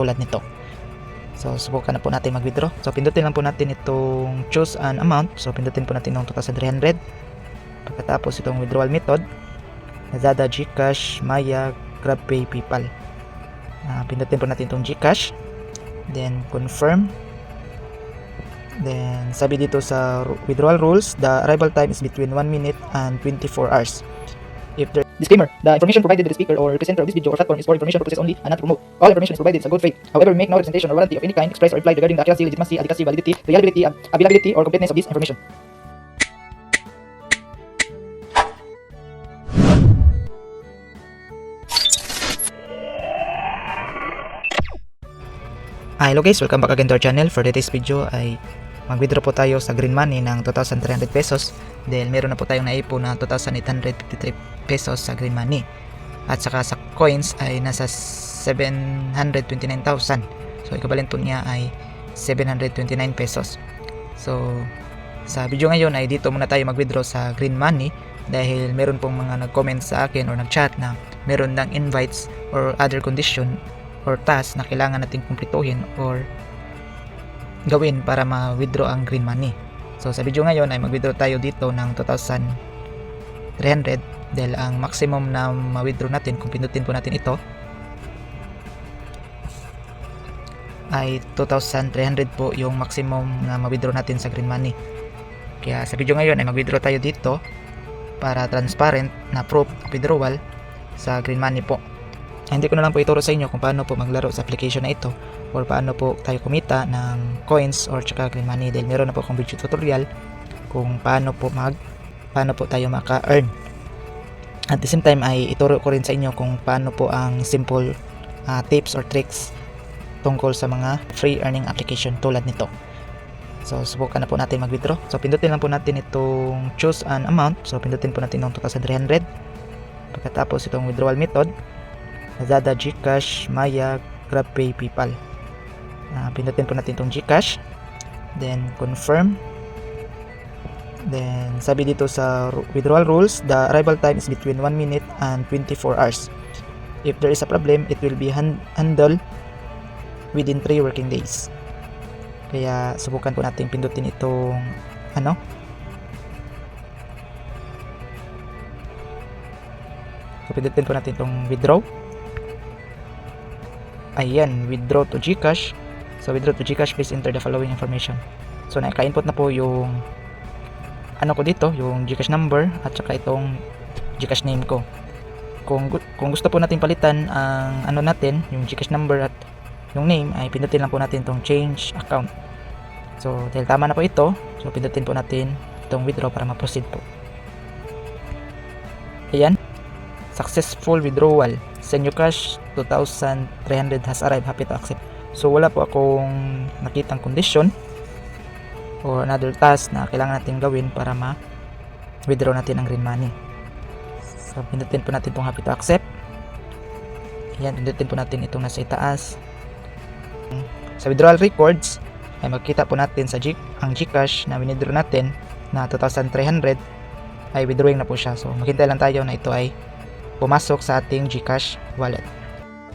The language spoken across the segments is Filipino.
tulad nito. So subukan na po natin mag-withdraw. So pindutin lang po natin itong choose an amount. So pindutin po natin itong 2,300. Pagkatapos itong withdrawal method, Lazada, GCash, Maya, GrabPay, PayPal. Pindutin po natin itong GCash. Then confirm. Then sabi dito sa withdrawal rules, the arrival time is between 1 minute and 24 hours. Disclaimer: the information provided by the speaker or presenter of this video or platform is for information purposes only and not to promote. All information is provided in good faith. However, we make no representation or warranty of any kind expressed or implied regarding the accuracy, legitimacy, adequacy, validity, reliability, availability, or completeness of this information. Hello guys, welcome back again to our channel. For today's video ay mag-withdraw po tayo sa Green Money ng 2,300 pesos dahil meron na po tayong naipon na 2,853 pesos sa Green Money. At saka sa coins ay nasa 729,000. So equivalent po niya ay 729 pesos. So sa video ngayon ay dito muna tayo mag-withdraw sa Green Money dahil meron pong mga nag-comment sa akin or nag-chat na meron ng invites or other condition or task na kailangan nating kumplituhin or gawin para ma-withdraw ang Green Money. So sa video ngayon ay mag-withdraw tayo dito ng 2,300 dahil ang maximum na ma-withdraw natin kung pindutin po natin ito ay 2,300 po yung maximum na ma-withdraw natin sa Green Money. Kaya sa video ngayon ay mag-withdraw tayo dito para transparent na proof of withdrawal sa Green Money po. Hindi ko na lang po ituro sa inyo kung paano po maglaro sa application na ito or paano po tayo kumita ng coins or tsaka Green Money dahil meron na po akong video tutorial kung paano po tayo maka-earn. At the same time ay ituro ko rin sa inyo kung paano po ang simple tips or tricks tungkol sa mga free earning application tulad nito. So subukan na po natin mag-withdraw. So pindutin lang po natin itong choose an amount. So pindutin po natin itong 2,300. Pagkatapos itong withdrawal method, Lazada, GCash, Maya, GrabPay, PayPal. Pindutin po natin itong GCash. Then confirm. Then sabi dito sa withdrawal rules, the arrival time is between 1 minute and 24 hours. If there is a problem, it will be handled within 3 working days. Kaya subukan po natin pindutin itong So pindutin po natin itong withdraw. Ayan, withdraw to GCash. So withdraw to GCash, please enter the following information. So naka-input na po yung ko dito, yung GCash number at saka itong GCash name ko. Kung gusto po natin palitan ang natin, yung GCash number at yung name, ay pindutin lang po natin itong change account. So dahil tama na po ito, so pindutin po natin itong withdraw para ma-proceed po. Ayan, successful withdrawal. Send your cash, 2,300 has arrived, happy to accept. So wala po akong nakitang condition or another task na kailangan natin gawin para ma-withdraw natin ang Green Money. So pindutin po natin itong happy to accept. Ayan, pindutin po natin itong nasa itaas. Sa withdrawal records ay makikita po natin sa ang GCash na withdraw natin na 2,300 ay withdrawing na po siya. So maghintay lang tayo na ito ay pumasok sa ating GCash wallet.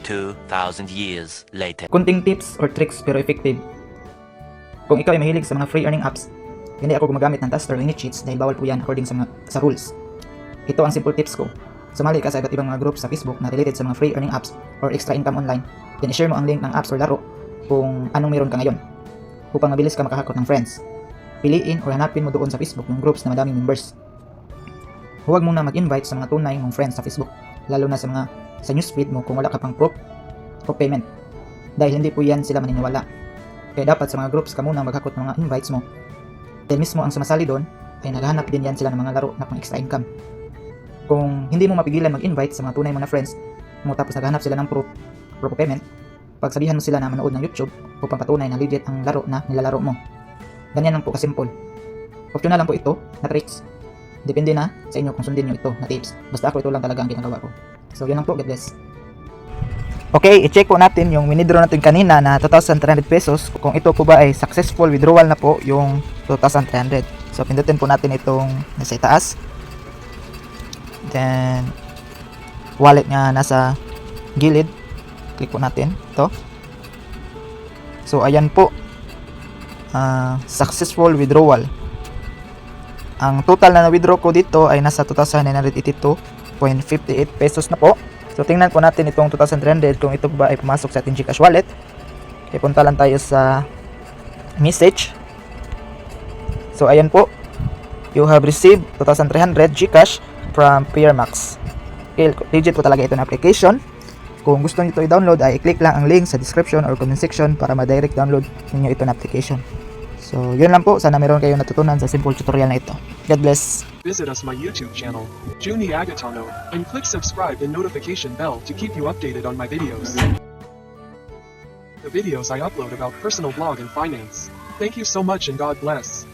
2,000 years later. Kunting tips or tricks pero effective. Kung ikaw ay mahilig sa mga free earning apps, hindi ako gumagamit ng taster o any cheats dahil bawal po yan according sa rules. Ito ang simple tips ko. Sumali ka sa iba't ibang mga groups sa Facebook na related sa mga free earning apps or extra income online. Then i-share mo ang link ng apps or laro kung anong meron ka ngayon upang mabilis ka makahakot ng friends. Piliin o hanapin mo doon sa Facebook yung groups na madaming members. Huwag mong na mag-invite sa mga tunay mong friends sa Facebook, lalo na sa newsfeed mo kung wala ka pang proof of payment. Dahil hindi po yan sila maniniwala. Kaya dapat sa mga groups ka muna maghakot ng mga invites mo. Dahil mismo ang sumasali doon ay naghahanap din yan sila ng mga laro na pang extra income. Kung hindi mo mapigilan mag-invite sa mga tunay mo na friends mo tapos naghahanap sila ng proof of payment, pagsabihan mo sila na manood ng YouTube upang patunay na legit ang laro na nilalaro mo. Ganyan lang po kasimple. Optional lang po ito na tricks. Depende na sa inyo kung sundin nyo ito na tips. Basta ako ito lang talaga ang ginagawa ko. So yun lang po, God bless. Okay, i-check po natin yung withdraw natin kanina na 2,300 pesos. Kung ito po ba ay successful withdrawal na po yung 2,300. So pindutin po natin itong nasa itaas. Then wallet nga nasa gilid. Click po natin ito. So ayan po, successful withdrawal. Ang total na na-withdraw ko dito ay nasa 2,982.58 pesos na po. So tingnan po natin itong 2,300 kung ito ba ay pumasok sa ating GCash wallet. Okay, punta lang tayo sa message. So ayan po, you have received 2,300 GCash from Peermax. Okay, legit po talaga ito na application. Kung gusto niyo ito i-download ay i-click lang ang link sa description or comment section para ma-direct download ninyo ito na application. So yun lang po, sana meron kayong natutunan sa simple tutorial na ito. God bless. Visit us my YouTube channel, Juni Agatano, and click subscribe and notification bell to keep you updated on my videos. The videos I upload about personal blog and finance. Thank you so much and God bless.